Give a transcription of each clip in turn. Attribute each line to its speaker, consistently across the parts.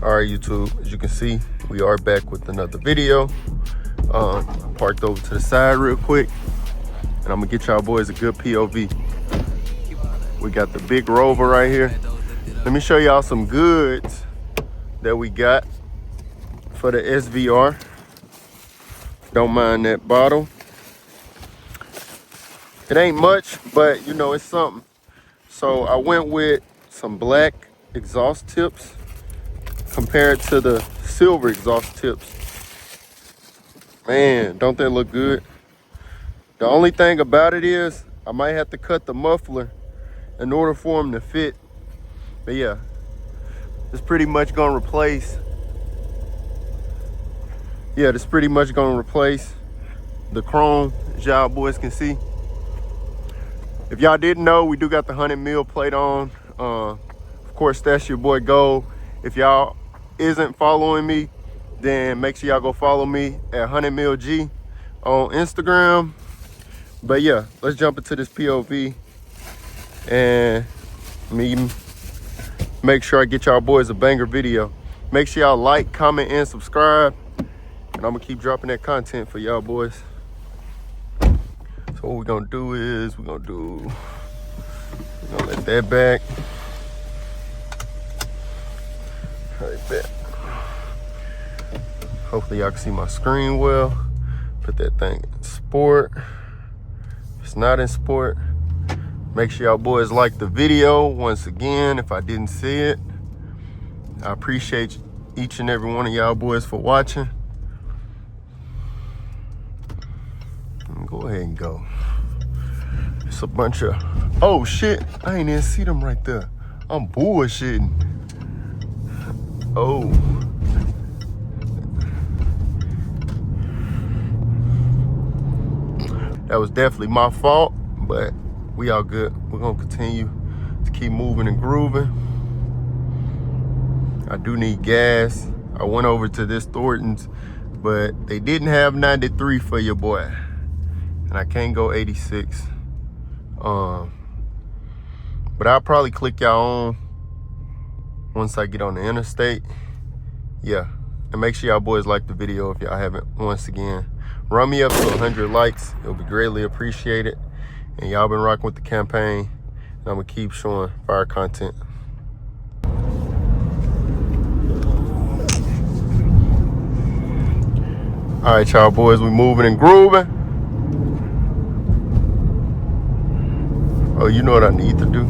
Speaker 1: All right, YouTube, as you can see, we are back with another video. Parked over to the side real quick, and I'm gonna get y'all boys a good POV. We got the big Rover right here. Let me show y'all some goods that we got for the SVR. Don't mind that bottle. It ain't much, but you know, it's something. So I went with some black exhaust tips compared to the silver exhaust tips. Man, don't they look good? The only thing about it is I might have to cut the muffler in order for them to fit. But yeah, it's pretty much gonna replace. Yeah, it's pretty much gonna replace the chrome, as y'all boys can see. If y'all didn't know, we do got the 100 mil plate on. Of course, that's your boy Gold. If y'all isn't following me, then make sure y'all go follow me at 100 mil G on Instagram. But yeah, let's jump into this POV and make sure I get y'all boys a banger video. Make sure y'all like, comment, and subscribe. And I'm gonna keep dropping that content for y'all boys. So what we're gonna do is we're gonna let that back. Right back. Hopefully y'all can see my screen well. Put that thing in sport. If it's not in sport, make sure y'all boys like the video. Once again, if I didn't see it, I appreciate each and every one of y'all boys for watching. Go ahead and go. It's a bunch of, oh shit, I ain't even see them right there. I'm bullshitting. Oh. That was definitely my fault, but we all good. We're gonna continue to keep moving and grooving. I do need gas. I went over to this Thornton's, but they didn't have 93 for your boy. And I can't go 86. But I'll probably click y'all on once I get on the interstate. Yeah, and make sure y'all boys like the video if y'all haven't. Once again, run me up to 100 likes. It'll be greatly appreciated. And y'all been rocking with the campaign, and I'm gonna keep showing fire content. All right, y'all boys, we moving and grooving. Oh, you know what I need to do?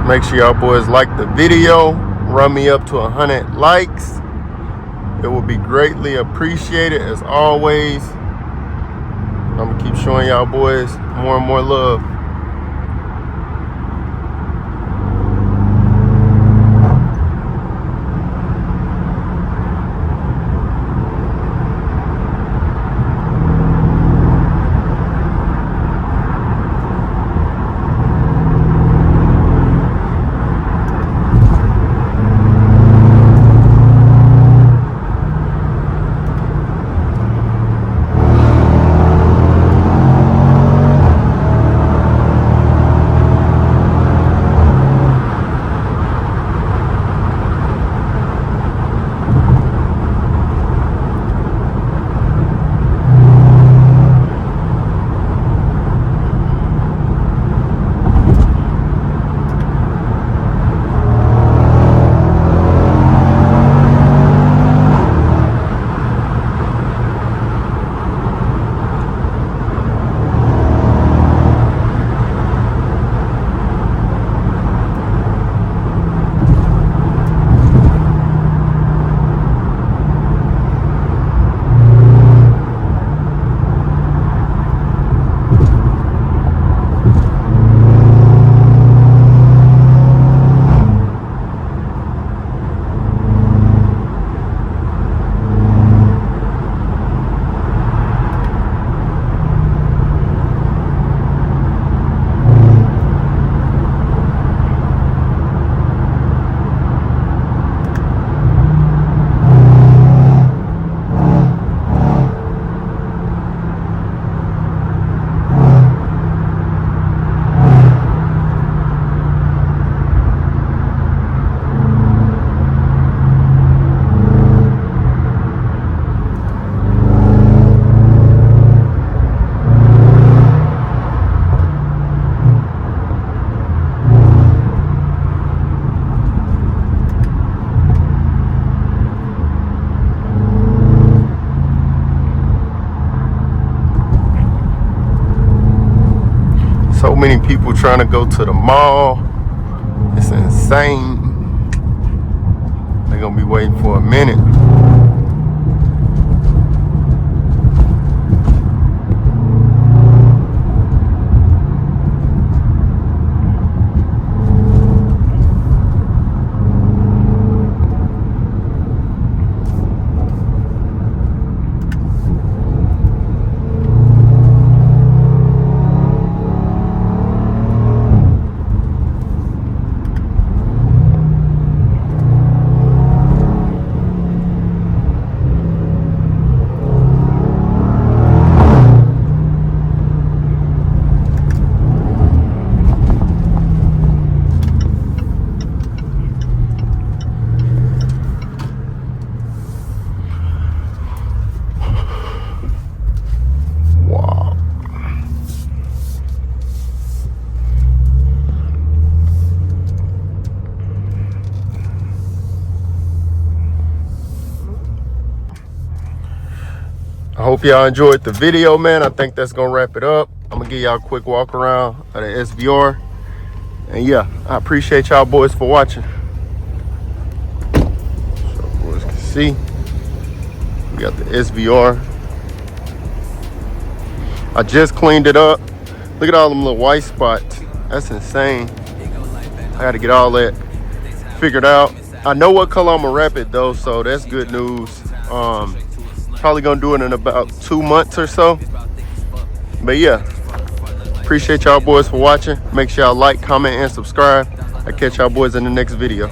Speaker 1: Make sure y'all boys like the video. Run me up to 100 likes. It will be greatly appreciated as always. I'm gonna keep showing y'all boys more and more love. So many people trying to go to the mall. It's insane. They're gonna be waiting for a minute. I hope y'all enjoyed the video, man. I think that's gonna wrap it up. I'm gonna give y'all a quick walk around of the SVR. And yeah, I appreciate y'all boys for watching. So boys can see, we got the SVR. I just cleaned it up. Look at all them little white spots. That's insane. I gotta get all that figured out. I know what color I'm gonna wrap it though, so that's good news. Probably gonna do it in about 2 months or so. But yeah, appreciate y'all boys for watching. Make sure y'all like, comment, and subscribe. I'll catch y'all boys in the next video.